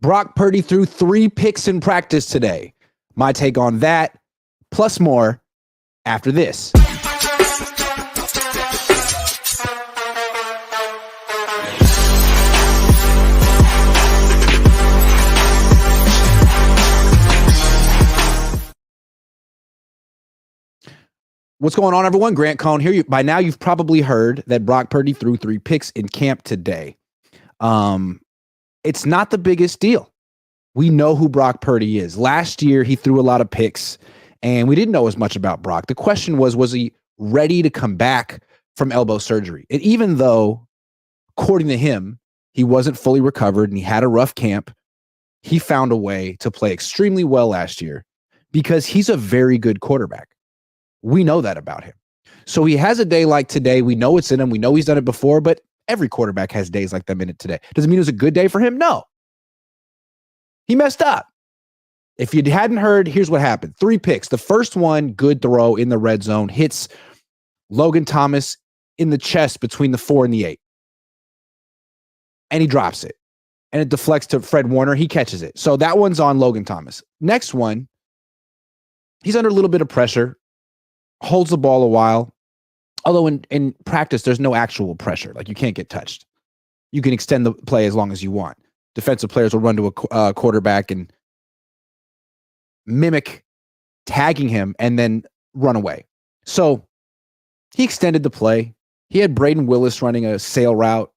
Brock Purdy threw 3 picks in practice today. My take on that, plus more, after this. What's going on, everyone? Grant Cohn here. By now, you've probably heard that Brock Purdy threw 3 picks in camp today. It's not the biggest deal. We know who Brock Purdy is. Last year, he threw a lot of picks, and we didn't know as much about Brock. The question was he ready to come back from elbow surgery? And even though, according to him, he wasn't fully recovered and he had a rough camp, he found a way to play extremely well last year because he's a very good quarterback. We know that about him. So he has a day like today. We know it's in him. We know he's done it before, but every quarterback has days like them in it today. Does it mean it was a good day for him? No. He messed up. If you hadn't heard, here's what happened. 3 picks. The first one, good throw in the red zone, hits Logan Thomas in the chest between the 4 and the 8. And he drops it. And it deflects to Fred Warner. He catches it. So that one's on Logan Thomas. Next one, he's under a little bit of pressure. Holds the ball a while. Although in practice, there's no actual pressure. Like, you can't get touched. You can extend the play as long as you want. Defensive players will run to a quarterback and mimic tagging him and then run away. So he extended the play. He had Braden Willis running a sail route.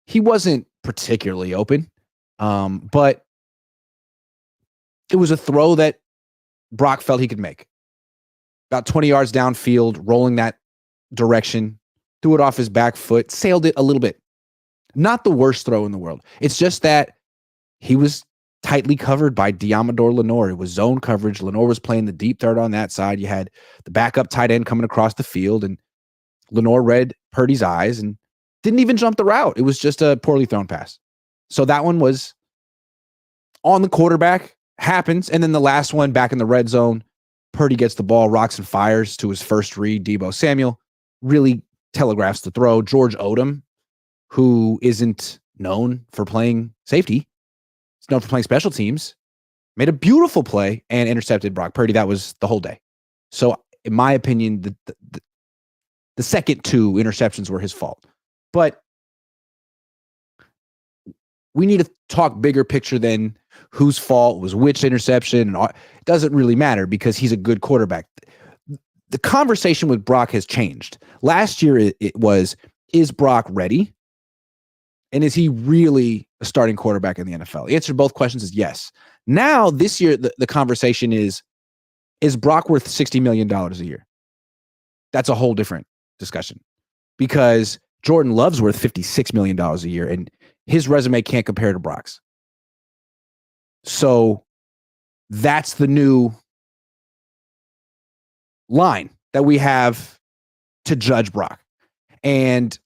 He wasn't particularly open, but it was a throw that Brock felt he could make. About 20 yards downfield, rolling that direction, threw it off his back foot, sailed it a little bit. Not the worst throw in the world. It's just that he was tightly covered by Diamador Lenore. It was zone coverage. Lenore was playing the deep third on that side. You had the backup tight end coming across the field, and Lenore read Purdy's eyes and didn't even jump the route. It was just a poorly thrown pass. So that one was on the quarterback, happens, and then the last one back in the red zone, Purdy gets the ball, rocks and fires to his first read. Deebo Samuel really telegraphs the throw. George Odom, who isn't known for playing safety, he's known for playing special teams, made a beautiful play and intercepted Brock Purdy. That was the whole day. So, in my opinion, the second 2 interceptions were his fault. But we need to talk bigger picture than whose fault was which interception. It doesn't really matter because he's a good quarterback. The conversation with Brock has changed. Last year it was, is Brock ready? And is he really a starting quarterback in the NFL? The answer to both questions is yes. Now, this year, the conversation is Brock worth $60 million a year? That's a whole different discussion because Jordan Love's worth $56 million a year, and his resume can't compare to Brock's. So that's the new line that we have to judge Brock. And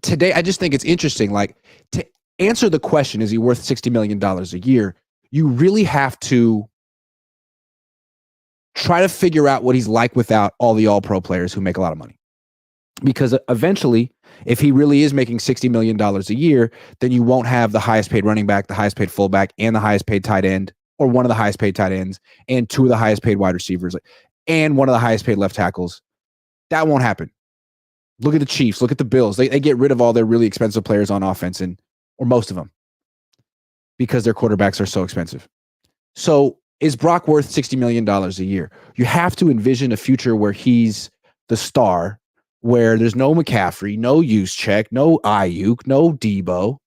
today, I just think it's interesting. Like, to answer the question, is he worth $60 million a year? You really have to try to figure out what he's like without all the all-pro players who make a lot of money. Because eventually, if he really is making $60 million a year, then you won't have the highest paid running back, the highest paid fullback, and the highest paid tight end, or one of the highest paid tight ends, and 2 of the highest paid wide receivers, and one of the highest paid left tackles. That won't happen. Look at the Chiefs. Look at the Bills. They get rid of all their really expensive players on offense, or most of them, because their quarterbacks are so expensive. So is Brock worth $60 million a year? You have to envision a future where he's the star, where there's no McCaffrey, no Juszczyk, no Aiyuk, no Deebo,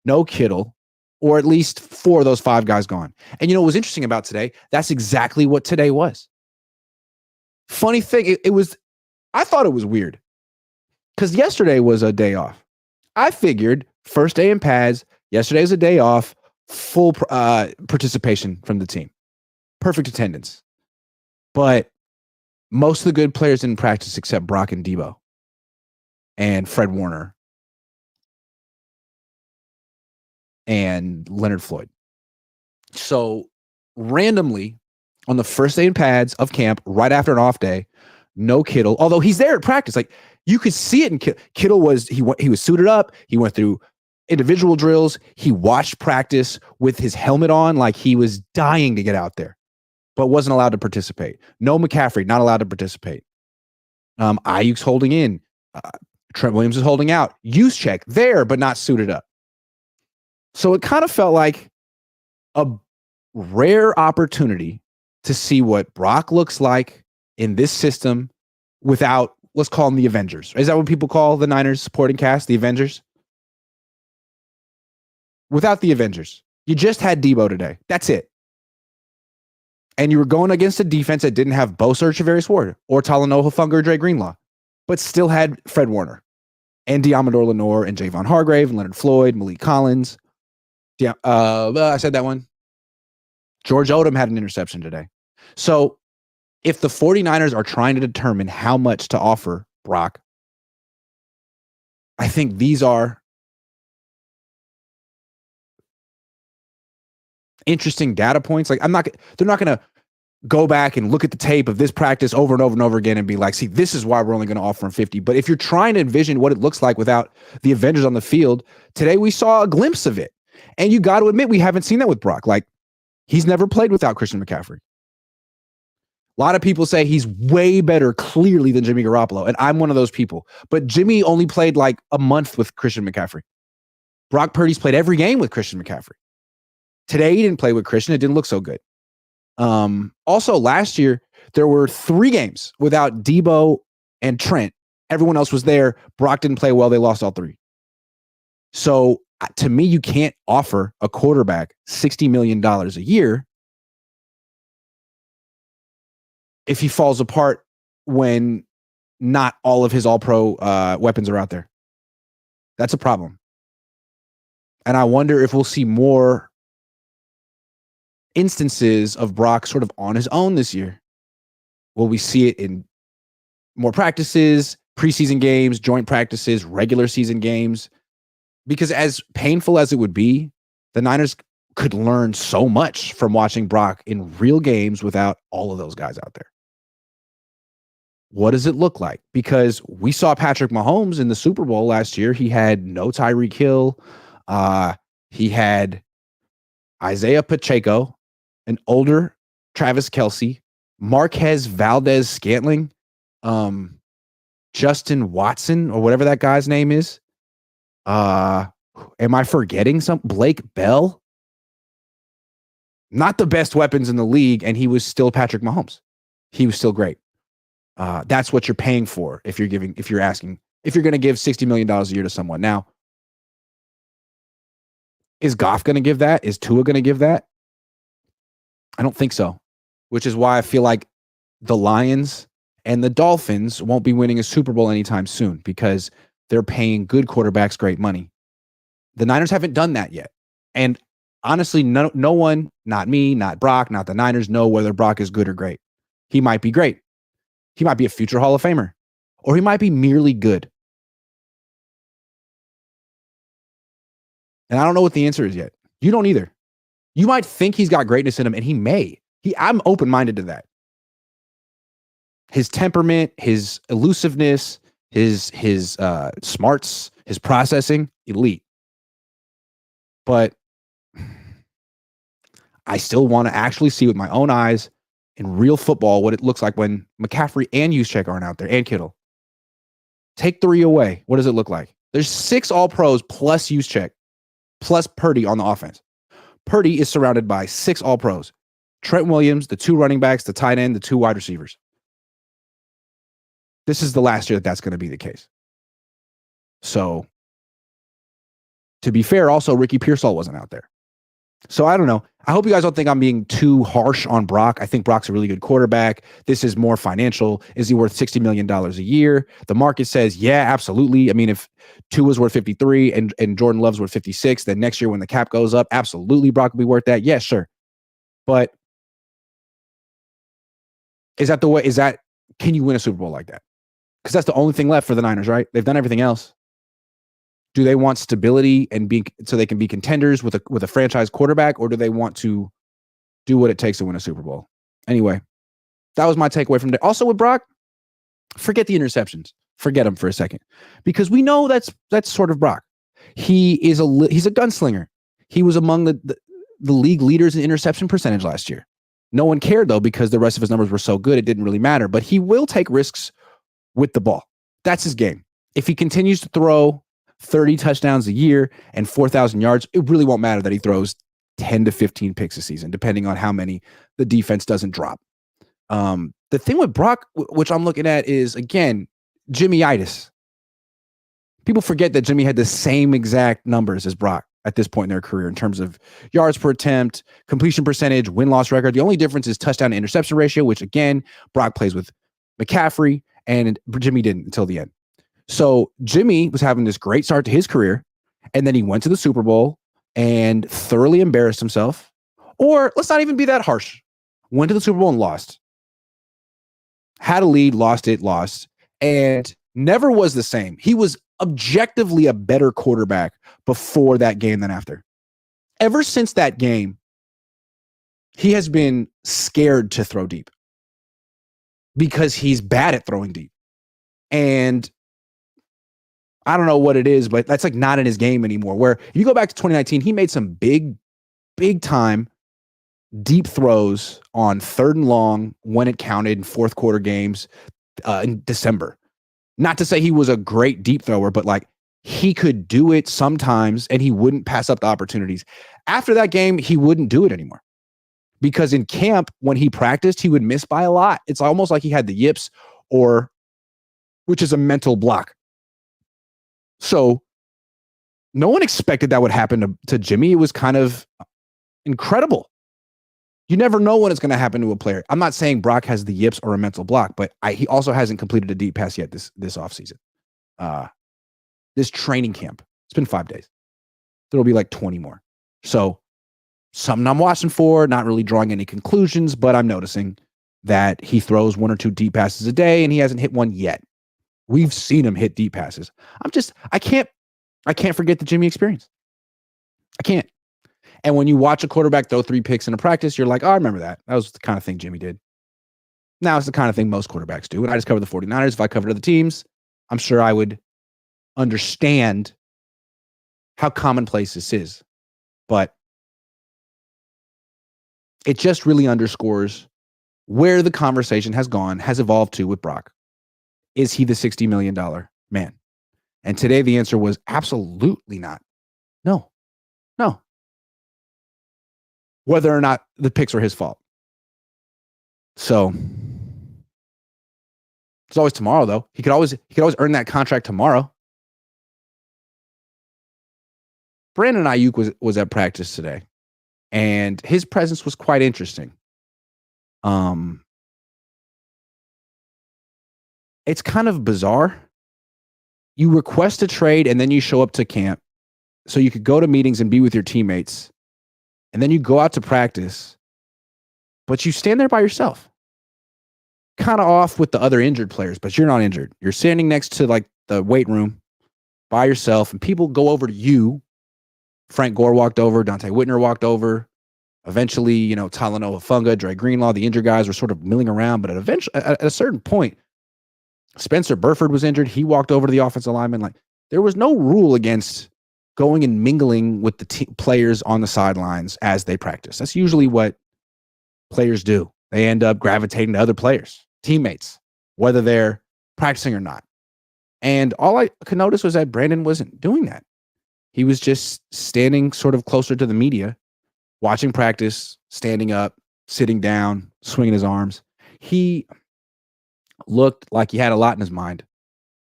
no Kittle, or at least 4 of those 5 guys gone. And you know what was interesting about today? That's exactly what today was. Funny thing, I thought it was weird because yesterday was a day off. I figured first day in pads, yesterday was a day off, full participation from the team. Perfect attendance. But most of the good players didn't practice except Brock and Deebo and Fred Warner and Leonard Floyd. So randomly on the first day in pads of camp, right after an off day, no Kittle, although he's there at practice. Like, you could see it in Kittle was, he was suited up. He went through individual drills. He watched practice with his helmet on like he was dying to get out there, but wasn't allowed to participate. No McCaffrey, not allowed to participate. Aiyuk's holding in. Trent Williams is holding out. Juszczyk there, but not suited up. So it kind of felt like a rare opportunity to see what Brock looks like in this system without, let's call them the Avengers. Is that what people call the Niners supporting cast, the Avengers? Without the Avengers. You just had Debo today. That's it. And you were going against a defense that didn't have Bosa or Charvarius Ward or Talanoa Hufanga or Dre Greenlaw, but still had Fred Warner and Diamador Lenore and Javon Hargrave and Leonard Floyd, Malik Collins. Yeah, I said that one. George Odom had an interception today. So if the 49ers are trying to determine how much to offer Brock, I think these are interesting data points. Like they're not going to go back and look at the tape of this practice over and over and over again and be like, see, this is why we're only going to offer him 50. But if you're trying to envision what it looks like without the Avengers on the field, today we saw a glimpse of it. And you got to admit, we haven't seen that with Brock. Like, he's never played without Christian McCaffrey. A lot of people say he's way better clearly than Jimmy Garoppolo, and I'm one of those people. But Jimmy only played like a month with Christian McCaffrey. Brock Purdy's played every game with Christian McCaffrey. Today, he didn't play with Christian. It didn't look so good. Also, last year, there were 3 games without Debo and Trent. Everyone else was there. Brock didn't play well. They lost all 3. So, to me, you can't offer a quarterback $60 million a year if he falls apart when not all of his all-pro weapons are out there. That's a problem. And I wonder if we'll see more instances of Brock sort of on his own this year. Will we see it in more practices, preseason games, joint practices, regular season games? Because as painful as it would be, the Niners could learn so much from watching Brock in real games without all of those guys out there. What does it look like? Because we saw Patrick Mahomes in the Super Bowl last year. He had no Tyreek Hill. He had Isaiah Pacheco, an older Travis Kelce, Marquez Valdez-Scantling, Justin Watson, or whatever that guy's name is. Am I forgetting some? Blake Bell? Not the best weapons in the league, and he was still Patrick Mahomes. He was still great. That's what you're paying for if you're going to give $60 million a year to someone. Now, is Goff going to give that? Is Tua going to give that? I don't think so, which is why I feel like the Lions and the Dolphins won't be winning a Super Bowl anytime soon because they're paying good quarterbacks great money. The Niners haven't done that yet. And honestly, no one, not me, not Brock, not the Niners, know whether Brock is good or great. He might be great. He might be a future Hall of Famer, or he might be merely good. And I don't know what the answer is yet. You don't either. You might think he's got greatness in him, and he may. I'm open-minded to that. His temperament, his elusiveness, his smarts, his processing, elite. But I still want to actually see with my own eyes in real football what it looks like when McCaffrey and Juszczyk aren't out there, and Kittle. Take 3 away. What does it look like? There's 6 All-Pros plus Juszczyk, plus Purdy on the offense. Purdy is surrounded by 6 All-Pros. Trent Williams, the 2 running backs, the tight end, the 2 wide receivers. This is the last year that's going to be the case. So, to be fair, also, Ricky Pearsall wasn't out there. So, I don't know. I hope you guys don't think I'm being too harsh on Brock. I think Brock's a really good quarterback. This is more financial. Is he worth $60 million a year? The market says, yeah, absolutely. I mean, if Tua's worth 53 and Jordan Love's worth 56, then next year when the cap goes up, absolutely Brock will be worth that. Yeah, sure. But can you win a Super Bowl like that? Because that's the only thing left for the Niners, right? They've done everything else. Do they want stability so they can be contenders with a franchise quarterback, or do they want to do what it takes to win a Super Bowl? Anyway, that was my takeaway from today. Also with Brock, forget the interceptions. Forget them for a second, because we know that's sort of Brock. He's a gunslinger. He was among the league leaders in interception percentage last year. No one cared, though, because the rest of his numbers were so good, it didn't really matter. But he will take risks with the ball. That's his game. If he continues to throw 30 touchdowns a year and 4,000 yards, it really won't matter that he throws 10 to 15 picks a season, depending on how many the defense doesn't drop. The thing with Brock, which I'm looking at, is, again, Jimmy-itis. People forget that Jimmy had the same exact numbers as Brock at this point in their career in terms of yards per attempt, completion percentage, win-loss record. The only difference is touchdown to interception ratio, which, again, Brock plays with McCaffrey, and Jimmy didn't until the end. So Jimmy was having this great start to his career, and then he went to the Super Bowl and thoroughly embarrassed himself. Or let's not even be that harsh. Went to the Super Bowl and lost. Had a lead, lost, and never was the same. He was objectively a better quarterback before that game than after. Ever since that game, he has been scared to throw deep because he's bad at throwing deep. And I don't know what it is, but that's like not in his game anymore. Where if you go back to 2019, he made some big time deep throws on 3rd and long when it counted in fourth quarter games in December. Not to say he was a great deep thrower, but like he could do it sometimes and he wouldn't pass up the opportunities. After that game, he wouldn't do it anymore because in camp, when he practiced, he would miss by a lot. It's almost like he had the yips, which is a mental block. So no one expected that would happen to Jimmy. It was kind of incredible. You never know when it's going to happen to a player. I'm not saying Brock has the yips or a mental block, but he also hasn't completed a deep pass yet this offseason. This training camp. It's been 5 days. There'll be like 20 more. So something I'm watching for, not really drawing any conclusions, but I'm noticing that he throws 1 or 2 deep passes a day and he hasn't hit one yet. We've seen him hit deep passes. I can't forget the Jimmy experience. I can't. And when you watch a quarterback throw 3 picks in a practice, you're like, oh, I remember that. That was the kind of thing Jimmy did. Now it's the kind of thing most quarterbacks do. And I just cover the 49ers. If I covered other teams, I'm sure I would understand how commonplace this is. But it just really underscores where the conversation has evolved to with Brock. Is he the $60 million man? And today the answer was absolutely not. No. Whether or not the picks were his fault. So it's always tomorrow, though. He could always earn that contract tomorrow. Brandon Aiyuk was at practice today, and his presence was quite interesting. It's kind of bizarre. You request a trade, and then you show up to camp so you could go to meetings and be with your teammates. And then you go out to practice, but you stand there by yourself. Kind of off with the other injured players, but you're not injured. You're standing next to like the weight room by yourself, and people go over to you. Frank Gore walked over. Dante Whitner walked over. Eventually, Talanoa Funga, Dre Greenlaw, the injured guys were sort of milling around, but at a certain point, Spencer Burford was injured. He walked over to the offensive lineman. Like, there was no rule against going and mingling with the players on the sidelines as they practice. That's usually what players do. They end up gravitating to other players, teammates, whether they're practicing or not. And all I could notice was that Brandon wasn't doing that. He was just standing sort of closer to the media, watching practice, standing up, sitting down, swinging his arms. He looked like he had a lot in his mind.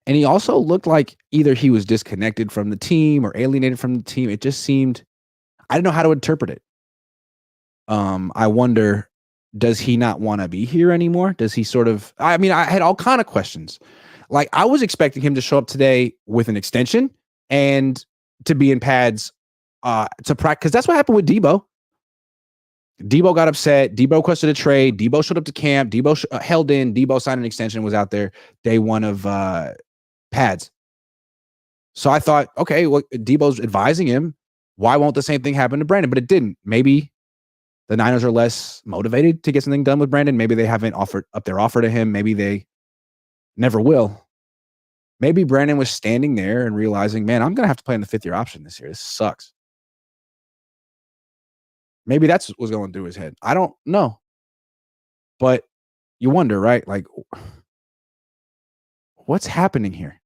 And he also looked like either he was disconnected from the team or alienated from the team. It just seemed, I didn't know how to interpret it. I wonder, does he not want to be here anymore? Does he sort of, I had all kind of questions. Like, I was expecting him to show up today with an extension and to be in pads to practice, because that's what happened with Debo. Debo got upset. Debo requested a trade. Debo showed up to camp. Debo held in. Debo signed an extension, was out there day one of pads. So I thought, okay, well, Debo's advising him. Why won't the same thing happen to Brandon? But it didn't. Maybe the Niners are less motivated to get something done with Brandon. Maybe they haven't offered up their offer to him. Maybe they never will. Maybe Brandon was standing there and realizing, man, I'm going to have to play in the 5th year option this year. This sucks. Maybe that's what was going through his head. I don't know. But you wonder, right? Like, what's happening here?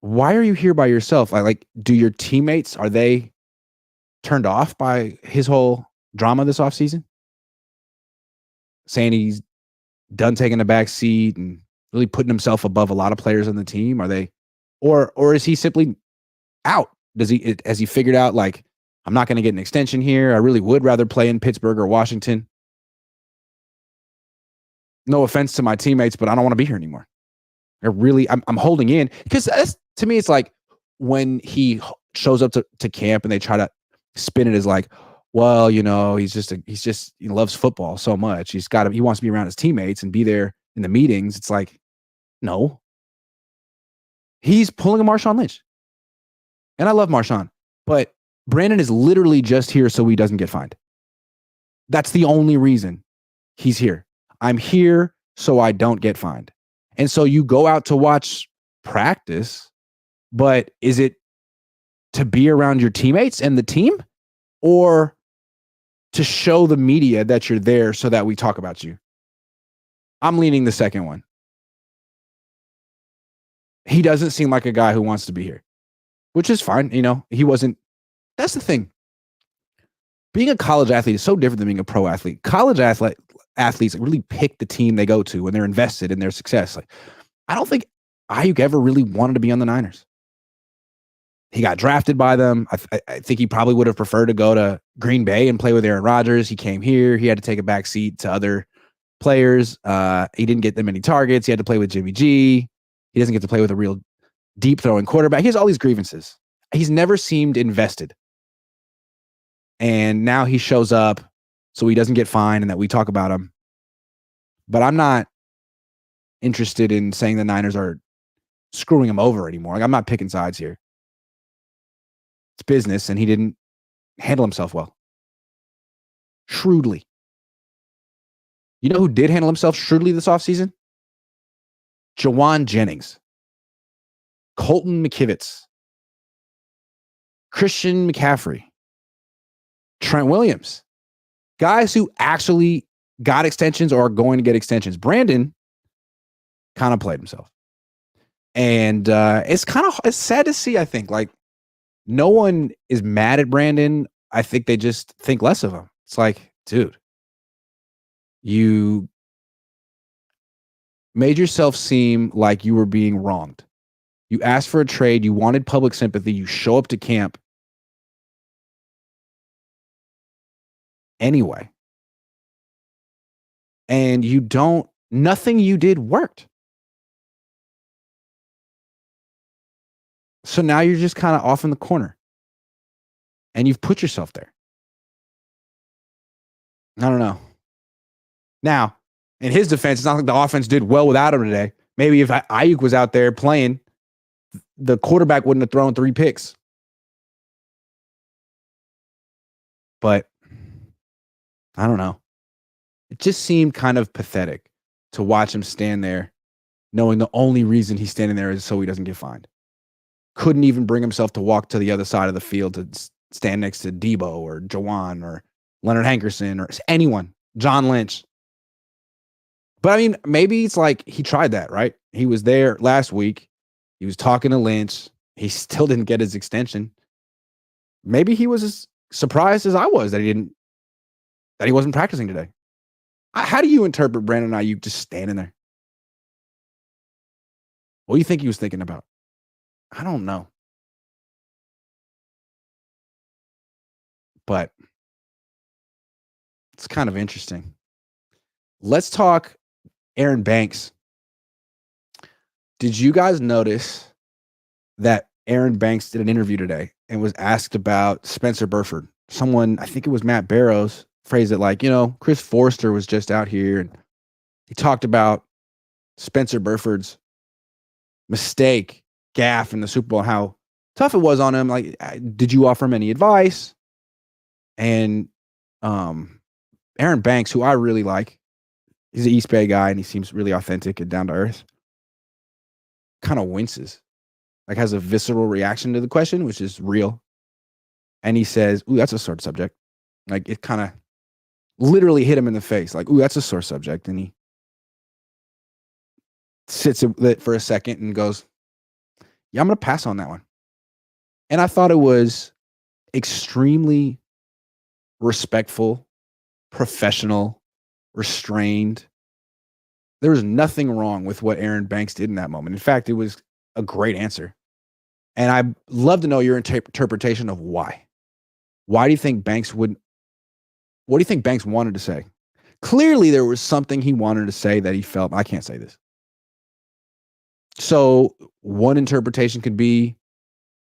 Why are you here by yourself? Like, do your teammates, are they turned off by his whole drama this offseason? Saying he's done taking a back seat and really putting himself above a lot of players on the team? Are they, or is he simply out? Has he figured out, like, I'm not going to get an extension here. I really would rather play in Pittsburgh or Washington. No offense to my teammates, but I don't want to be here anymore. I'm holding in, because to me, it's like when he shows up to camp and they try to spin it as like, well, he loves football so much. He wants to be around his teammates and be there in the meetings. It's like, no, he's pulling a Marshawn Lynch. And I love Marshawn, but Brandon is literally just here so he doesn't get fined. That's the only reason he's here. I'm here so I don't get fined. And so you go out to watch practice, but is it to be around your teammates and the team, or to show the media that you're there so that we talk about you? I'm leaning the second one. He doesn't seem like a guy who wants to be here, which is fine. He wasn't. That's the thing. Being a college athlete is so different than being a pro athlete. College athletes really pick the team they go to when they're invested in their success. Like, I don't think Aiyuk ever really wanted to be on the Niners. He got drafted by them. I think he probably would have preferred to go to Green Bay and play with Aaron Rodgers. He came here. He had to take a back seat to other players. He didn't get that many targets. He had to play with Jimmy G. He doesn't get to play with a real deep throwing quarterback. He has all these grievances. He's never seemed invested. And now he shows up so he doesn't get fined and that we talk about him. But I'm not interested in saying the Niners are screwing him over anymore. Like, I'm not picking sides here. It's business, and he didn't handle himself well. Shrewdly. You know who did handle himself shrewdly this offseason? Jawan Jennings. Colton McKivitz. Christian McCaffrey. Trent Williams. Guys who actually got extensions or are going to get extensions. Brandon kind of played himself. And it's sad to see, I think. Like, no one is mad at Brandon. I think they just think less of him. It's like, dude, you made yourself seem like you were being wronged. You asked for a trade. You wanted public sympathy. You show up to camp anyway. And nothing you did worked. So now you're just kind of off in the corner. And you've put yourself there. I don't know. Now, in his defense, it's not like the offense did well without him today. Maybe if Aiyuk was out there playing, the quarterback wouldn't have thrown 3 picks. But I don't know. It just seemed kind of pathetic to watch him stand there, knowing the only reason he's standing there is so he doesn't get fined. Couldn't even bring himself to walk to the other side of the field to stand next to Debo or Jawan or Leonard Hankerson or anyone, John Lynch. But I mean, maybe it's like he tried that, right? He was there last week. He was talking to Lynch. He still didn't get his extension. Maybe he was as surprised as I was that he wasn't practicing today. How do you interpret Brandon Aiyuk just standing there? What do you think he was thinking about? I don't know. But it's kind of interesting. Let's talk Aaron Banks. Did you guys notice that Aaron Banks did an interview today and was asked about Spencer Burford? Someone, I think it was Matt Barrows, phrased it like, Chris Forster was just out here, and he talked about Spencer Burford's mistake, gaffe in the Super Bowl, how tough it was on him. Like, did you offer him any advice? And Aaron Banks, who I really like, he's an East Bay guy, and he seems really authentic and down to earth. kind of winces, like has a visceral reaction to the question, which is real. And he says, "Ooh, that's a sore subject." Like it kind of literally hit him in the face. Like, "Ooh, that's a sore subject." And he sits with it for a second and goes, "Yeah, I'm going to pass on that one." And I thought it was extremely respectful, professional, restrained. There was nothing wrong with what Aaron Banks did in that moment. In fact, it was a great answer. And I'd love to know your interpretation of why. Why do you think Banks would? What do you think Banks wanted to say? Clearly, there was something he wanted to say that he felt, I can't say this. So one interpretation could be,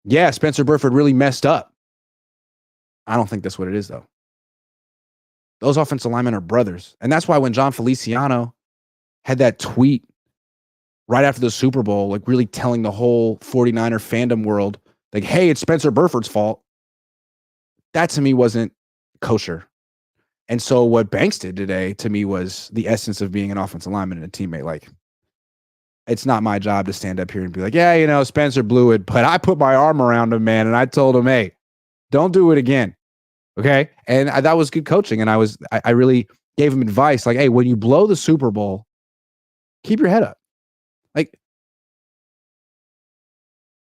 yeah, Spencer Burford really messed up. I don't think that's what it is, though. Those offensive linemen are brothers. And that's why when John Feliciano had that tweet right after the Super Bowl, like really telling the whole 49er fandom world, like, hey, it's Spencer Burford's fault. That to me wasn't kosher. And so what Banks did today to me was the essence of being an offensive lineman and a teammate. Like, it's not my job to stand up here and be like, yeah, you know, Spencer blew it, but I put my arm around him, man, and I told him, hey, don't do it again. Okay. And that was good coaching. And I really gave him advice. Like, hey, when you blow the Super Bowl, keep your head up. Like,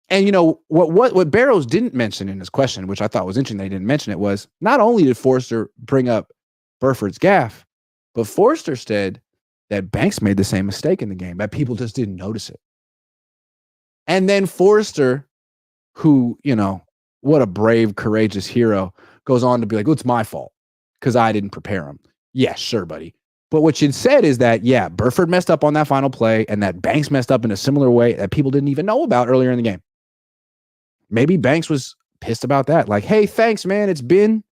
and you know, what Barrows didn't mention in his question, which I thought was interesting, they didn't mention it, was not only did Forster bring up Burford's gaffe, but Forster said that Banks made the same mistake in the game, that people just didn't notice it. And then Forster, who, you know, what a brave, courageous hero, goes on to be like, oh, it's my fault because I didn't prepare him. Yeah, sure, buddy. But what you'd said is that, yeah, Burford messed up on that final play and that Banks messed up in a similar way that people didn't even know about earlier in the game. Maybe Banks was pissed about that. Like, hey, thanks, man. It's been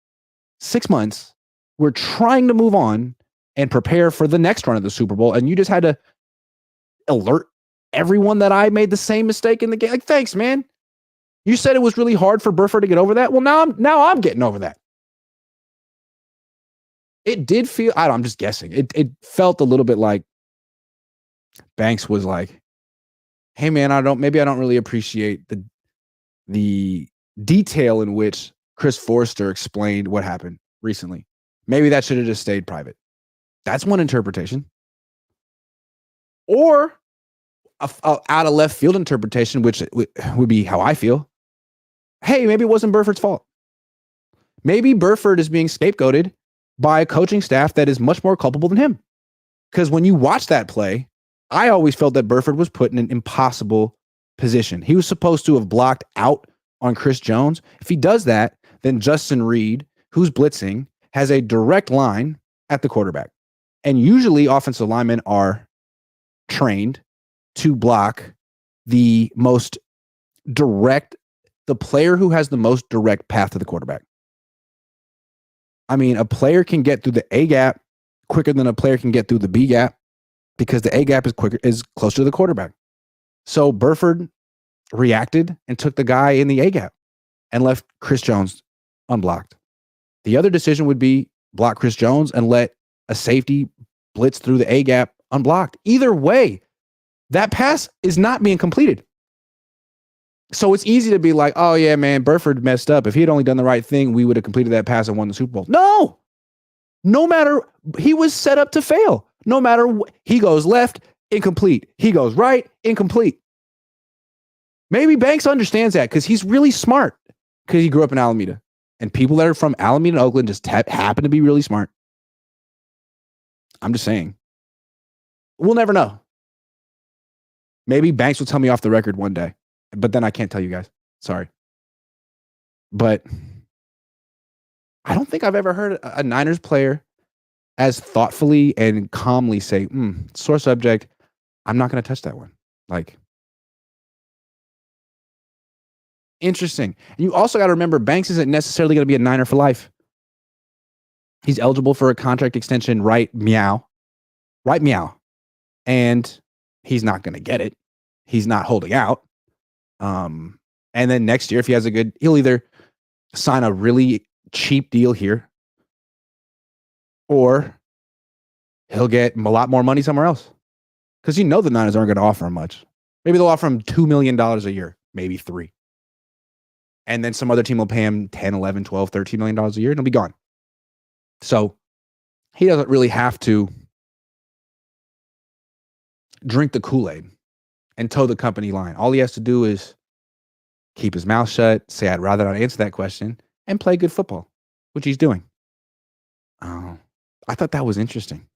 6 months. We're trying to move on and prepare for the next run of the Super Bowl. And you just had to alert everyone that I made the same mistake in the game. Like, thanks, man. You said it was really hard for Burford to get over that. Well, now I'm getting over that. It did feel, I'm just guessing. It felt a little bit like Banks was like, hey, man, maybe I don't really appreciate the detail in which Chris Forster explained what happened recently. Maybe that should have just stayed private. That's one interpretation. Or a out of left field interpretation, which would be how I feel. Hey, maybe it wasn't Burford's fault. Maybe Burford is being scapegoated by a coaching staff that is much more culpable than him. Because when you watch that play, I always felt that Burford was put in an impossible position. He was supposed to have blocked out on Chris Jones. If he does that, then Justin Reed, who's blitzing, has a direct line at the quarterback. And usually offensive linemen are trained to block the player who has the most direct path to the quarterback. I mean, a player can get through the A gap quicker than a player can get through the B gap because the A gap is closer to the quarterback. So Burford reacted and took the guy in the A gap and left Chris Jones unblocked. The other decision would be block Chris Jones and let a safety blitz through the A gap unblocked. Either way, that pass is not being completed. So it's easy to be like, oh, yeah, man, Burford messed up. If he had only done the right thing, we would have completed that pass and won the Super Bowl. No matter, he was set up to fail. No matter, he goes left, incomplete. He goes right, incomplete. Maybe Banks understands that because he's really smart because he grew up in Alameda. And people that are from Alameda and Oakland just happen to be really smart. I'm just saying. We'll never know. Maybe Banks will tell me off the record one day. But then I can't tell you guys. Sorry. But I don't think I've ever heard a Niners player as thoughtfully and calmly say, sore subject, I'm not going to touch that one. Like, interesting. And you also got to remember, Banks isn't necessarily going to be a Niner for life. He's eligible for a contract extension, right meow. And he's not going to get it. He's not holding out. And then next year, if he has he'll either sign a really cheap deal here or he'll get a lot more money somewhere else. Because the Niners aren't going to offer him much. Maybe they'll offer him $2 million a year, maybe three. And then some other team will pay him 10, 11, 12, $13 million a year and he'll be gone. So he doesn't really have to drink the Kool-Aid and toe the company line. All he has to do is keep his mouth shut, say, I'd rather not answer that question, and play good football, which he's doing. Oh, I thought that was interesting.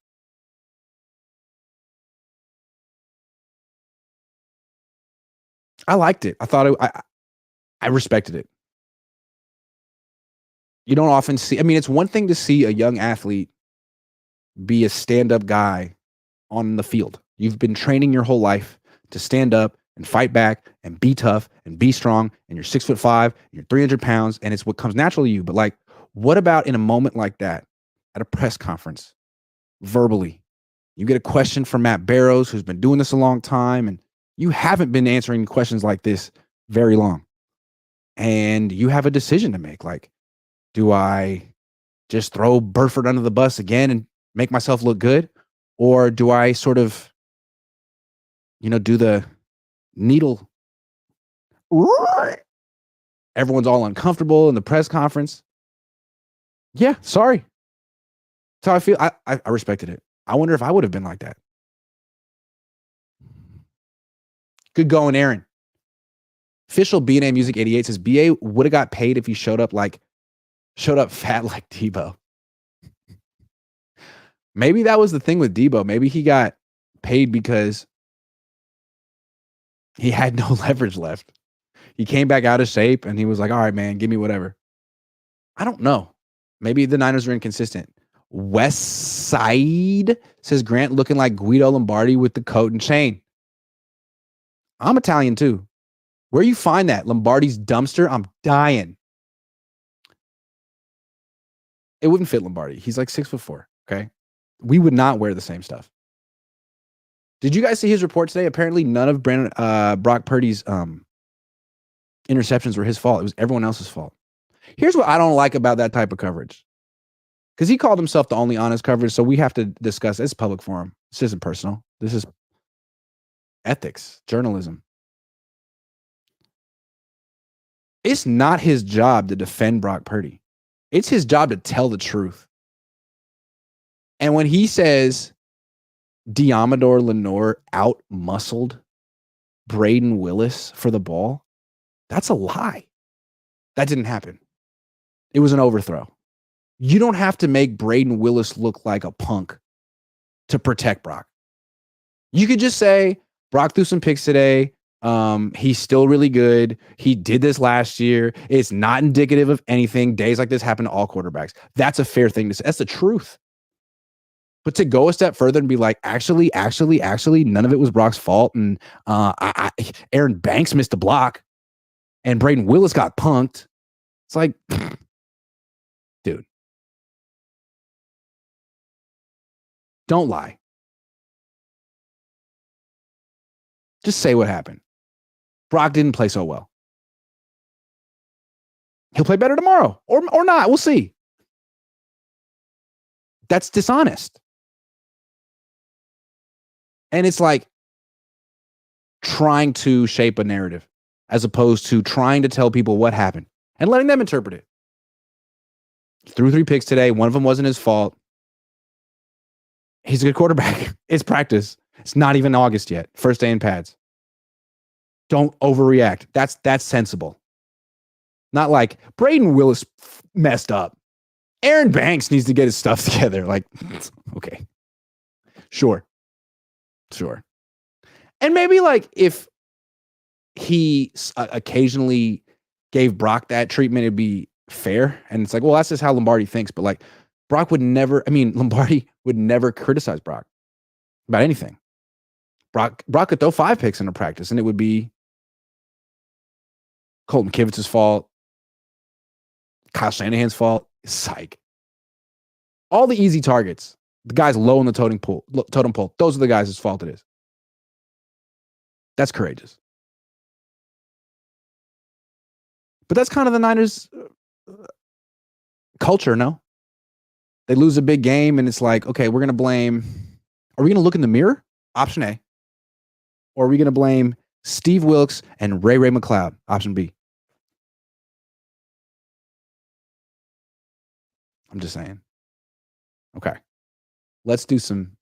I liked it. I thought I respected it. You don't often see, I mean, it's one thing to see a young athlete be a stand-up guy on the field. You've been training your whole life to stand up and fight back and be tough and be strong. And you're 6'5", and you're 300 pounds, and it's what comes natural to you. But like, what about in a moment like that at a press conference, verbally? You get a question from Matt Barrows, who's been doing this a long time, and you haven't been answering questions like this very long. And you have a decision to make. Like, do I just throw Burford under the bus again and make myself look good? Or do I sort of, do the needle? Everyone's all uncomfortable in the press conference. Yeah, sorry. That's how I feel. I respected it. I wonder if I would have been like that. Good going, Aaron. Official B&A Music 88 says BA would have got paid if he showed up fat like Debo. Maybe that was the thing with Debo. Maybe he got paid because he had no leverage left. He came back out of shape and he was like, all right, man, give me whatever. I don't know. Maybe the Niners are inconsistent. West Side says Grant looking like Guido Lombardi with the coat and chain. I'm Italian too. Where you find that? Lombardi's dumpster? I'm dying. It wouldn't fit Lombardi. He's like 6'4", okay? We would not wear the same stuff. Did you guys see his report today? Apparently none of Brock Purdy's interceptions were his fault. It was everyone else's fault. Here's what I don't like about that type of coverage. Because he called himself the only honest coverage, so we have to discuss it. It's public forum. This isn't personal. This is ethics, journalism. It's not his job to defend Brock Purdy. It's his job to tell the truth. And when he says Diamador Lenore out-muscled Braden Willis for the ball, that's a lie. That didn't happen. It was an overthrow. You don't have to make Braden Willis look like a punk to protect Brock. You could just say, Brock threw some picks today. He's still really good. He did this last year. It's not indicative of anything. Days like this happen to all quarterbacks. That's a fair thing to say. That's the truth. But to go a step further and be like, actually, none of it was Brock's fault. And Aaron Banks missed a block and Braden Willis got punked. It's like, dude, don't lie. Just say what happened. Brock didn't play so well. He'll play better tomorrow or not. We'll see. That's dishonest. And it's like trying to shape a narrative as opposed to trying to tell people what happened and letting them interpret it. He threw 3 picks today. One of them wasn't his fault. He's a good quarterback. It's practice. It's not even August yet. First day in pads. Don't overreact. That's sensible. Not like Braden Willis messed up. Aaron Banks needs to get his stuff together. Like, okay. Sure. And maybe like if he occasionally gave Brock that treatment, it'd be fair. And it's like, well, that's just how Lombardi thinks. But like Lombardi would never criticize Brock about anything. Brock could throw 5 picks in a practice and it would be Colton Kivitz's fault, Kyle Shanahan's fault. Psych. All the easy targets, the guys low in the totem pole, those are the guys whose fault it is. That's courageous. But that's kind of the Niners culture, no? They lose a big game and it's like, okay, we're going to blame. Are we going to look in the mirror? Option A. Or are we going to blame Steve Wilkes, and Ray McLeod. Option B. I'm just saying. Okay. Let's do some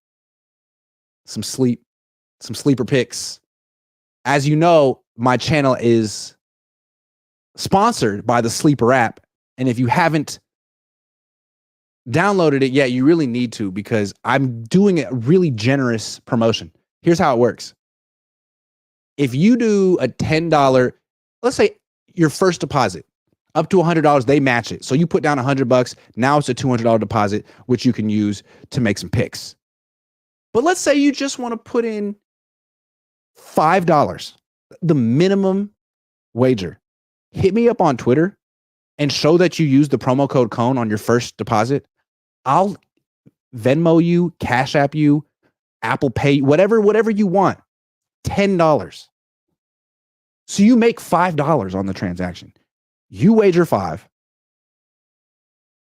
sleeper picks. As you know, my channel is sponsored by the Sleeper app. And if you haven't downloaded it yet, you really need to, because I'm doing a really generous promotion. Here's how it works. If you do a $10, let's say your first deposit, up to $100, they match it. So you put down $100, now it's a $200 deposit, which you can use to make some picks. But let's say you just want to put in $5, the minimum wager. Hit me up on Twitter and show that you use the promo code Cohn on your first deposit. I'll Venmo you, Cash App you, Apple Pay, whatever you want. $10. So you make $5 on the transaction. You wager 5.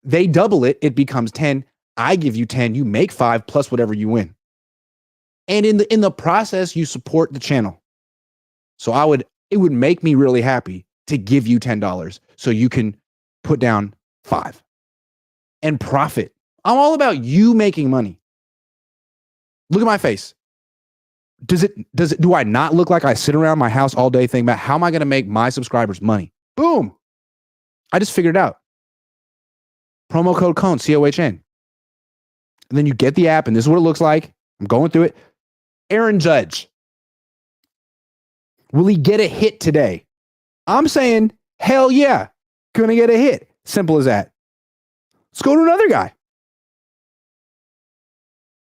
They double it. It becomes 10. I give you 10. You make 5 plus whatever you win. And in the process, you support the channel. So it would make me really happy to give you $10 so you can put down 5 and profit. I'm all about you making money. Look at my face. Do I not look like I sit around my house all day thinking about how am I going to make my subscribers money? Boom. I just figured it out. Promo code Cohn, COHN. And then you get the app and this is what it looks like. I'm going through it. Aaron Judge. Will he get a hit today? I'm saying, hell yeah. Gonna get a hit. Simple as that. Let's go to another guy.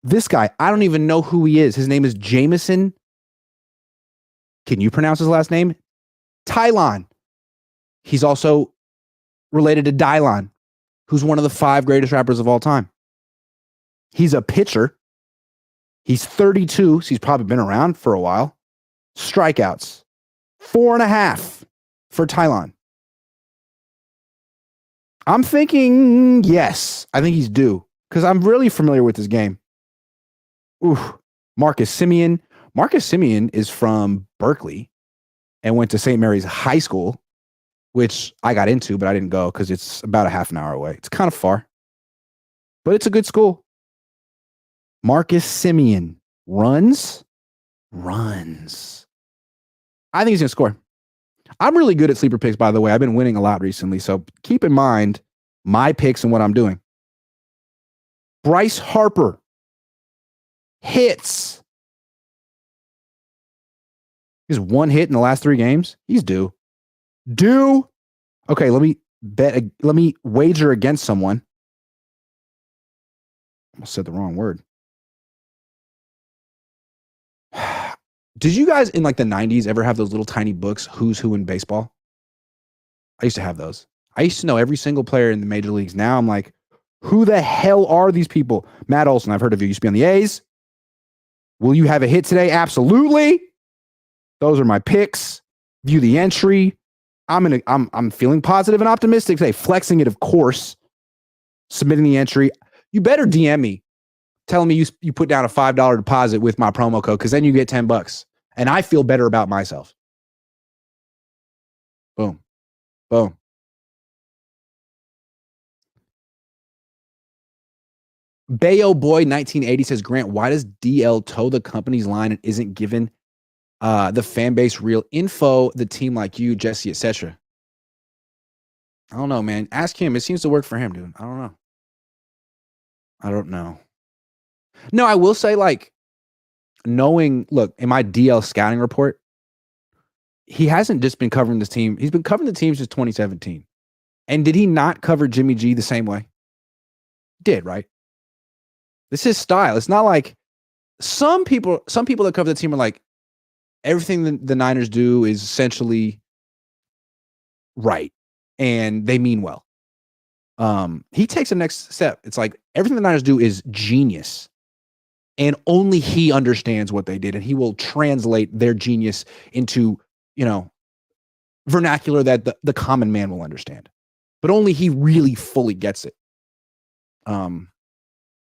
This guy, I don't even know who he is. His name is Jameson. Can you pronounce his last name? Tylon. He's also related to Dylon, who's one of the 5 greatest rappers of all time. He's a pitcher. He's 32, so he's probably been around for a while. Strikeouts, 4.5 for Tylon. I'm thinking, yes, I think he's due, because I'm really familiar with this game. Ooh, Marcus Simeon. Marcus Simeon is from Berkeley and went to St. Mary's High School, which I got into, but I didn't go because it's about a half an hour away. It's kind of far, but it's a good school. Marcus Simeon runs. I think he's going to score. I'm really good at sleeper picks, by the way. I've been winning a lot recently, so keep in mind my picks and what I'm doing. Bryce Harper hits. He's 1 hit in the last 3 games. He's due. Okay, let me wager against someone. I said the wrong word. Did you guys in like the 90s ever have those little tiny books, Who's Who in Baseball? I used to have those. I used to know every single player in the major leagues. Now I'm like, who the hell are these people? Matt Olson, I've heard of you. You used to be on the A's. Will you have a hit today? Absolutely. Those are my picks. View the entry. I'm feeling positive and optimistic today. Flexing it, of course. Submitting the entry. You better DM me telling me you put down a $5 deposit with my promo code, because then you get $10. And I feel better about myself. Boom. Boom. Bayo Boy 1980 says, Grant, why does DL toe the company's line and isn't given the fan base real info, the team like you, Jesse, etc.? I don't know, man. Ask him. It seems to work for him, dude. I don't know. No, I will say, like, look, in my DL scouting report, he hasn't just been covering this team. He's been covering the team since 2017. And did he not cover Jimmy G the same way? Did, right? This is his style. It's not like some people that cover the team are like, everything the Niners do is essentially right. And they mean well. He takes the next step. It's like everything the Niners do is genius. And only he understands what they did. And he will translate their genius into, vernacular that the common man will understand. But only he really fully gets it.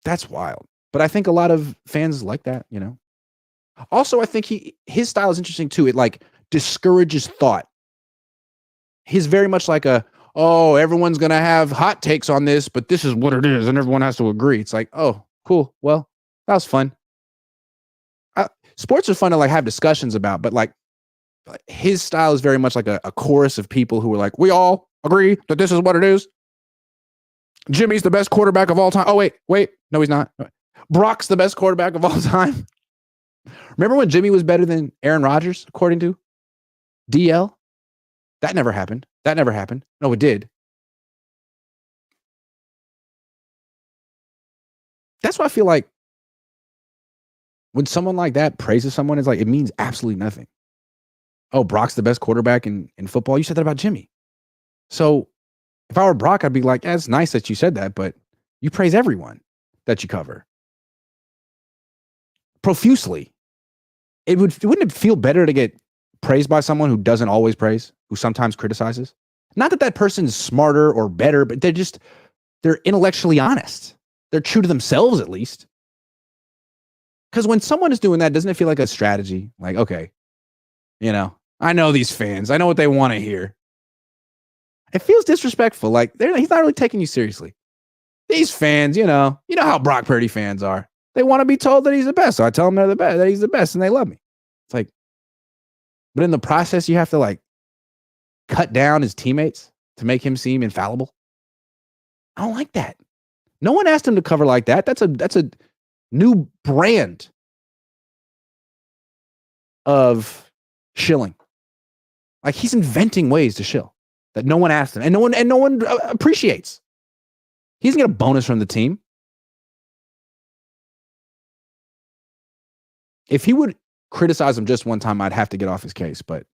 That's wild. But I think a lot of fans like that, Also, I think his style is interesting too. It like discourages thought. He's very much like everyone's going to have hot takes on this, but this is what it is, and everyone has to agree. It's like, oh, cool. Well, that was fun. Sports are fun to like have discussions about, but like his style is very much like a chorus of people who are like, we all agree that this is what it is. Jimmy's the best quarterback of all time. Oh, wait. No, he's not. Brock's the best quarterback of all time. Remember when Jimmy was better than Aaron Rodgers, according to DL? That never happened. No, it did. That's why I feel like when someone like that praises someone, it's like it means absolutely nothing. Oh, Brock's the best quarterback in football. You said that about Jimmy. So if I were Brock, I'd be like, yeah, it's nice that you said that, but you praise everyone that you cover profusely. Wouldn't it feel better to get praised by someone who doesn't always praise, who sometimes criticizes? Not that that person's smarter or better, but they're intellectually honest. They're true to themselves, at least. Because when someone is doing that, doesn't it feel like a strategy? Like, okay, I know these fans. I know what they want to hear. It feels disrespectful. Like he's not really taking you seriously. These fans, you know how Brock Purdy fans are. They want to be told that he's the best. So I tell them they're the best, that he's the best, and they love me. It's like, but in the process, you have to like cut down his teammates to make him seem infallible. I don't like that. No one asked him to cover like that. That's a new brand of shilling. Like he's inventing ways to shill that no one asked him, and no one appreciates. He doesn't get a bonus from the team. If he would criticize him just one time, I'd have to get off his case, but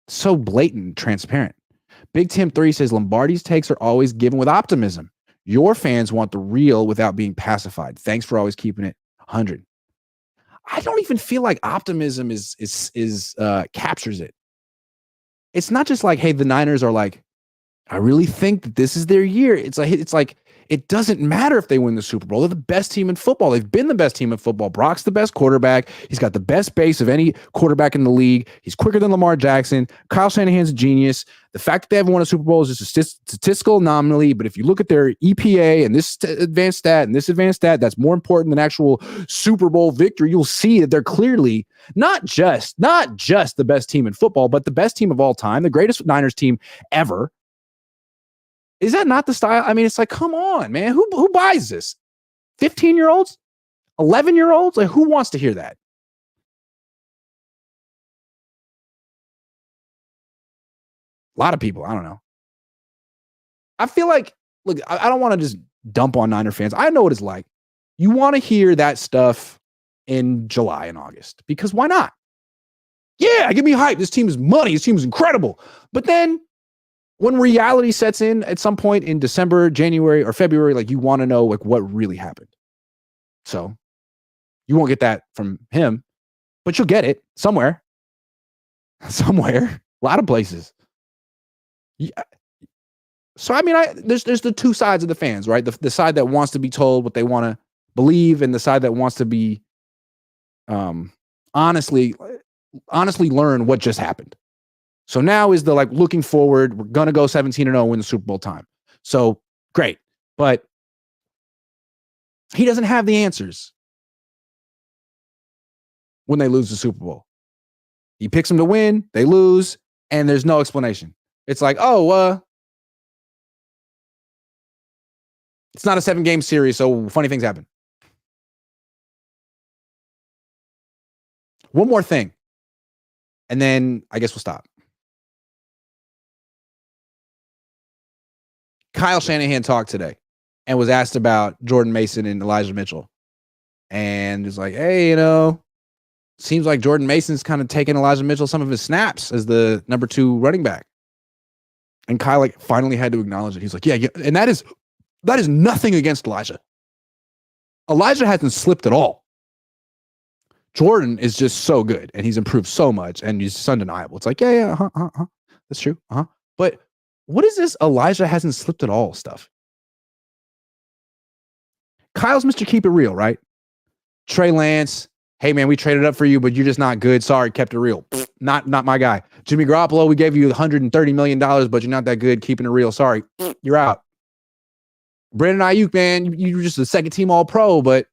so blatant, transparent. Big Tim 3 says Lombardi's takes are always given with optimism. Your fans want the real without being pacified. Thanks for always keeping it 100. I don't even feel like optimism is captures it. It's not just like, hey, the Niners are like, I really think that this is their year. It's like it doesn't matter if they win the Super Bowl. They're the best team in football. They've been the best team in football. Brock's the best quarterback. He's got the best base of any quarterback in the league. He's quicker than Lamar Jackson. Kyle Shanahan's a genius. The fact that they haven't won a Super Bowl is just a statistical anomaly. But if you look at their EPA and this advanced stat and this advanced stat, that's more important than actual Super Bowl victory. You'll see that they're clearly not just the best team in football, but the best team of all time, the greatest Niners team ever. Is that not the style? I mean, it's like, come on, man. Who buys this? 15-year-olds? 11-year-olds? Like, who wants to hear that? A lot of people. I don't know. I feel like, look, I don't want to just dump on Niner fans. I know what it's like. You want to hear that stuff in July and August because why not? Yeah, give me hype. This team is money. This team is incredible. But then when reality sets in at some point in December, January, or February, like you want to know like what really happened. So you won't get that from him, but you'll get it somewhere. Somewhere. A lot of places. Yeah. So I mean, there's the two sides of the fans, right? The side that wants to be told what they want to believe, and the side that wants to be honestly learn what just happened. So now is the like looking forward. We're gonna go 17-0 win the Super Bowl time. So great, but he doesn't have the answers when they lose the Super Bowl. He picks them to win, they lose, and there's no explanation. It's like, it's not a 7-game series, so funny things happen. One more thing, and then I guess we'll stop. Kyle Shanahan talked today and was asked about Jordan Mason and Elijah Mitchell. And it's like, hey, seems like Jordan Mason's kind of taking Elijah Mitchell some of his snaps as the number 2 running back. And Kyle like finally had to acknowledge it. He's like, yeah. And that is nothing against Elijah. Elijah hasn't slipped at all. Jordan is just so good and he's improved so much and he's undeniable. It's like, yeah, that's true. But what is this Elijah hasn't slipped at all stuff? Kyle's Mr. Keep It Real, right? Trey Lance, hey man, we traded up for you, but you're just not good. Sorry, kept it real. Not my guy. Jimmy Garoppolo, we gave you $130 million, but you're not that good. Keeping it real. Sorry. You're out. Brandon Aiyuk, man, you're just a second team all pro, but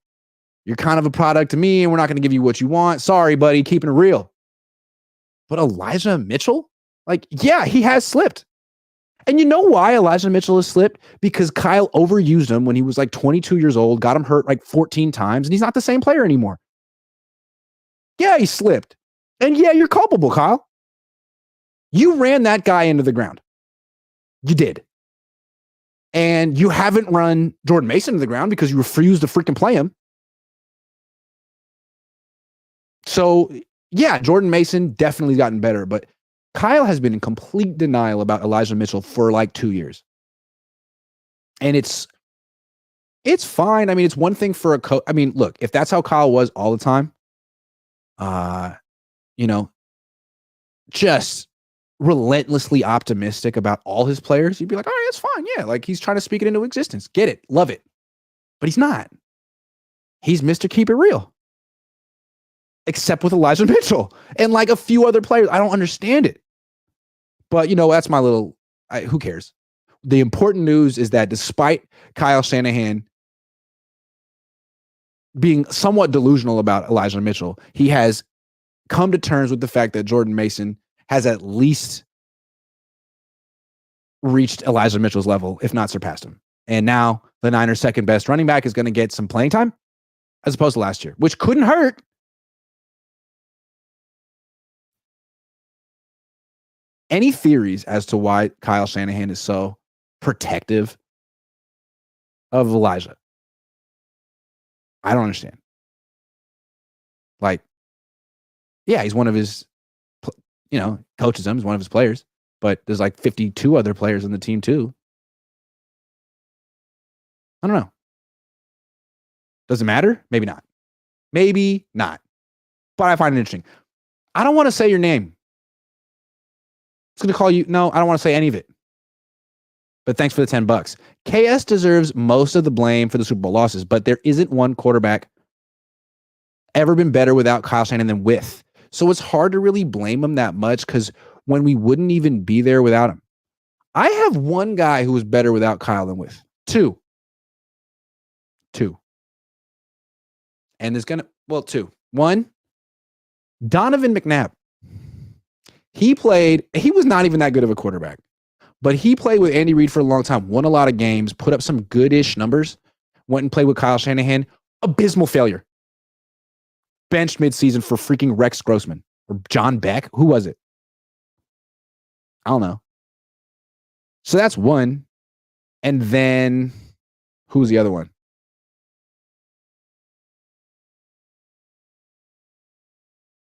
you're kind of a product to me, and we're not going to give you what you want. Sorry, buddy. Keeping it real. But Elijah Mitchell? Like, yeah, he has slipped. And you know why Elijah Mitchell has slipped? Because Kyle overused him when he was like 22 years old, got him hurt like 14 times, and he's not the same player anymore. Yeah, he slipped. And yeah, you're culpable, Kyle. You ran that guy into the ground. You did. And you haven't run Jordan Mason to the ground because you refused to freaking play him. So, yeah, Jordan Mason definitely gotten better, but Kyle has been in complete denial about Elijah Mitchell for like 2 years. And it's fine. I mean, it's one thing for a coach. I mean, look, if that's how Kyle was all the time, just relentlessly optimistic about all his players, you'd be like, all right, that's fine. Yeah, like he's trying to speak it into existence. Get it. Love it. But he's not. He's Mr. Keep It Real. Except with Elijah Mitchell and like a few other players. I don't understand it. But, that's my little, who cares? The important news is that despite Kyle Shanahan being somewhat delusional about Elijah Mitchell, he has come to terms with the fact that Jordan Mason has at least reached Elijah Mitchell's level, if not surpassed him. And now the Niners' second best running back is going to get some playing time as opposed to last year, which couldn't hurt. Any theories as to why Kyle Shanahan is so protective of Elijah? I don't understand. Like, yeah, he's one of his, coaches him. He's one of his players. But there's like 52 other players in the team too. I don't know. Does it matter? Maybe not. Maybe not. But I find it interesting. I don't want to say your name. It's going to call you. No, I don't want to say any of it. But thanks for the $10. KS deserves most of the blame for the Super Bowl losses, but there isn't one quarterback ever been better without Kyle Shanahan than with. So it's hard to really blame him that much because when we wouldn't even be there without him. I have one guy who was better without Kyle than with. Two. And there's two. One, Donovan McNabb. He was not even that good of a quarterback, but he played with Andy Reid for a long time, won a lot of games, put up some good-ish numbers, went and played with Kyle Shanahan. Abysmal failure. Benched midseason for freaking Rex Grossman or John Beck. Who was it? I don't know. So that's one. And then who's the other one?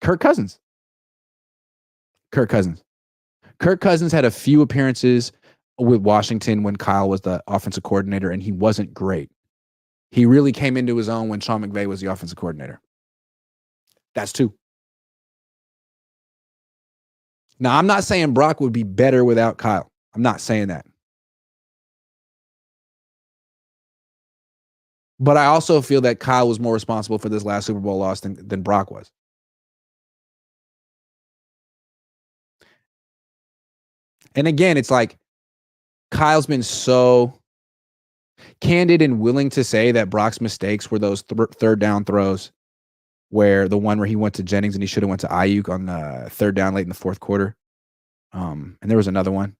Kirk Cousins. Kirk Cousins had a few appearances with Washington when Kyle was the offensive coordinator, and he wasn't great. He really came into his own when Sean McVay was the offensive coordinator. That's two. Now, I'm not saying Brock would be better without Kyle. I'm not saying that. But I also feel that Kyle was more responsible for this last Super Bowl loss than Brock was. And again, it's like Kyle's been so candid and willing to say that Brock's mistakes were those third down throws where the one where he went to Jennings and he should have went to Aiyuk on third down late in the fourth quarter. And there was another one.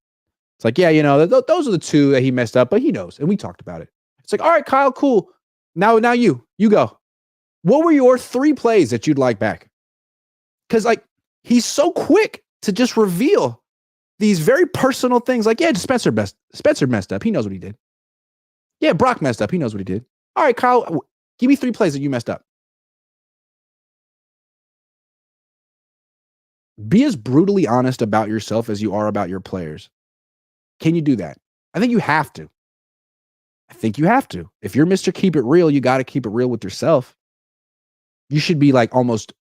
It's like, yeah, those are the two that he messed up, but he knows. And we talked about it. It's like, all right, Kyle, cool. Now you go. What were your 3 plays that you'd like back? Because he's so quick to just reveal these very personal things. Like, yeah, Spencer messed up. He knows what he did. Yeah, Brock messed up. He knows what he did. All right, Kyle, give me 3 plays that you messed up. Be as brutally honest about yourself as you are about your players. Can you do that? I think you have to. If you're Mr. Keep It Real, you got to keep it real with yourself. You should be almost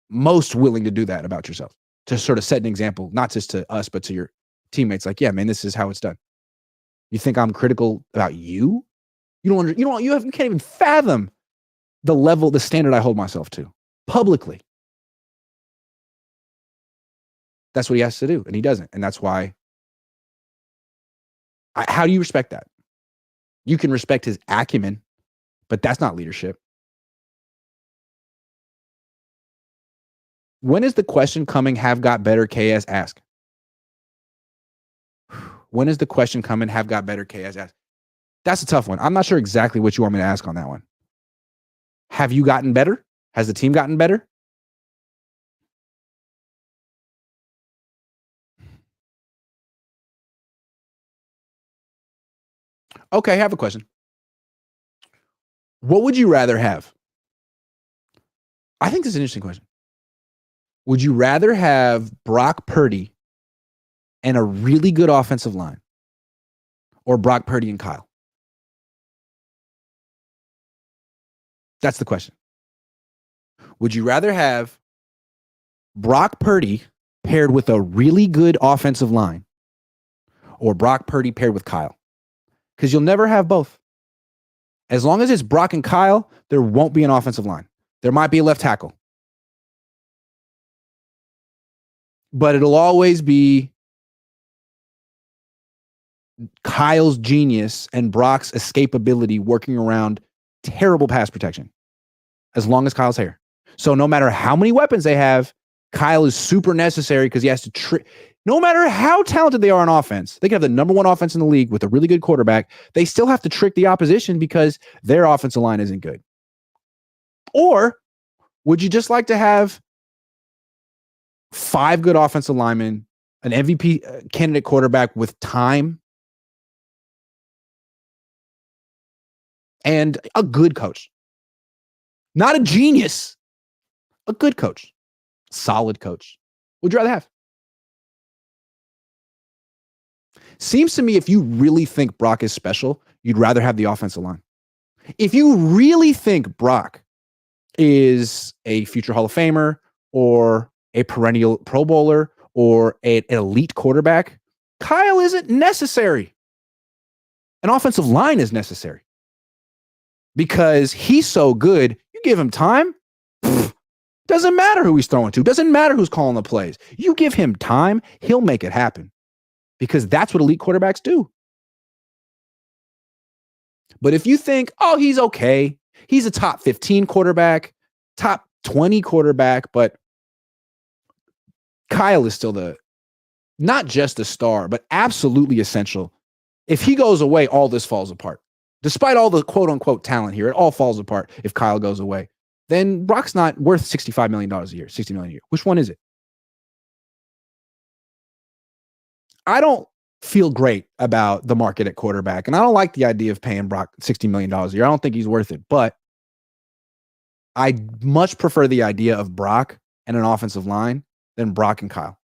most willing to do that about yourself, to sort of set an example, not just to us, but to your teammates. Like, yeah, man, this is how it's done. You think I'm critical about you? You can't even fathom the standard I hold myself to publicly. That's what he has to do, and he doesn't. And that's why. How do you respect that? You can respect his acumen, but that's not leadership. When is the question coming, have got better, KS ask? When is the question coming, have got better, KS ask? That's a tough one. I'm not sure exactly what you want me to ask on that one. Have you gotten better? Has the team gotten better? Okay, I have a question. What would you rather have? I think this is an interesting question. Would you rather have Brock Purdy and a really good offensive line, or Brock Purdy and Kyle? That's the question. Would you rather have Brock Purdy paired with a really good offensive line, or Brock Purdy paired with Kyle? Because you'll never have both. As long as it's Brock and Kyle, there won't be an offensive line. There might be a left tackle. But it'll always be Kyle's genius and Brock's escapability working around terrible pass protection, as long as Kyle's here. So no matter how many weapons they have, Kyle is super necessary because he has to trick. No matter how talented they are on offense, they can have the number one offense in the league with a really good quarterback. They still have to trick the opposition because their offensive line isn't good. Or would you just like to have 5 good offensive linemen, an MVP candidate quarterback with time, and a good coach? Not a genius, a good coach, solid coach. Would you rather have? Seems to me if you really think Brock is special, you'd rather have the offensive line. If you really think Brock is a future Hall of Famer or a perennial Pro Bowler or an elite quarterback, Kyle isn't necessary. An offensive line is necessary because he's so good. You give him time, doesn't matter who he's throwing to, doesn't matter who's calling the plays. You give him time, he'll make it happen because that's what elite quarterbacks do. But if you think, oh, he's okay, he's a top 15 quarterback, top 20 quarterback, but Kyle is still not just a star, but absolutely essential. If he goes away, all this falls apart. Despite all the quote unquote talent here, it all falls apart if Kyle goes away. Then Brock's not worth $65 million a year, $60 million a year. Which one is it? I don't feel great about the market at quarterback, and I don't like the idea of paying Brock $60 million a year. I don't think he's worth it, but I much prefer the idea of Brock and an offensive line than Brock and Kyle.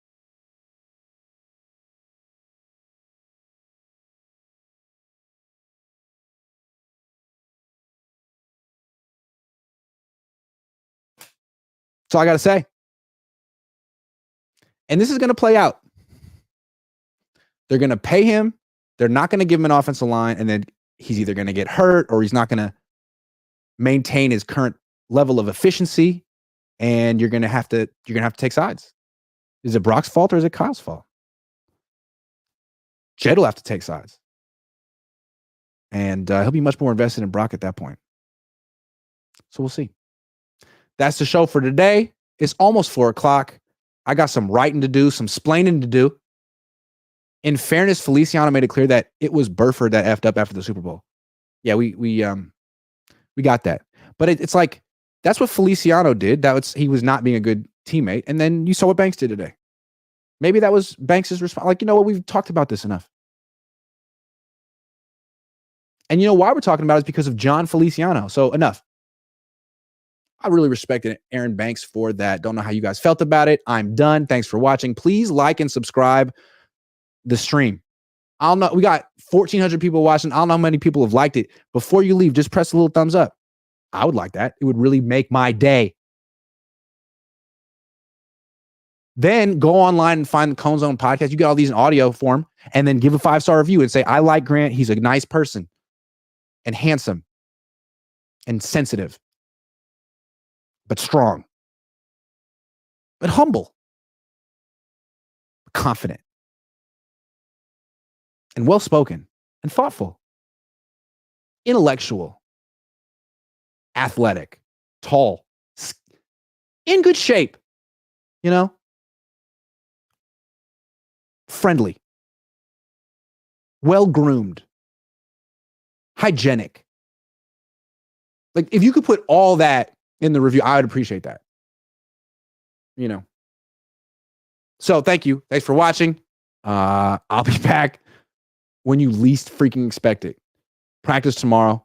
That's all I got to say. And this is going to play out. They're going to pay him. They're not going to give him an offensive line, and then he's either going to get hurt or he's not going to maintain his current level of efficiency, and you're going to have to take sides. Is it Brock's fault or is it Kyle's fault? Jed will have to take sides. And he'll be much more invested in Brock at that point. So we'll see. That's the show for today. It's almost 4:00. I got some writing to do, some splaining to do. In fairness, Feliciano made it clear that it was Burford that effed up after the Super Bowl. Yeah, we got that. But it's like that's what Feliciano did. He was not being a good teammate. And then you saw what Banks did today. Maybe that was Banks' response. Like, you know what? We've talked about this enough. And you know why we're talking about it is because of John Feliciano. So enough. I really respected Aaron Banks for that. Don't know how you guys felt about it. I'm done. Thanks for watching. Please like and subscribe the stream. I don't know. We got 1,400 people watching. I don't know how many people have liked it. Before you leave, just press a little thumbs up. I would like that. It would really make my day. Then go online and find the Cohn Zone podcast. You get all these in audio form, and then give a 5-star review and say, I like Grant. He's a nice person and handsome and sensitive, but strong, but humble. confident, and well-spoken, and thoughtful, intellectual, athletic, tall, in good shape, you know, friendly, well-groomed, hygienic. Like, if you could put all that in the review, I would appreciate that. You know. So thank you. Thanks for watching. I'll be back when you least freaking expect it. Practice tomorrow.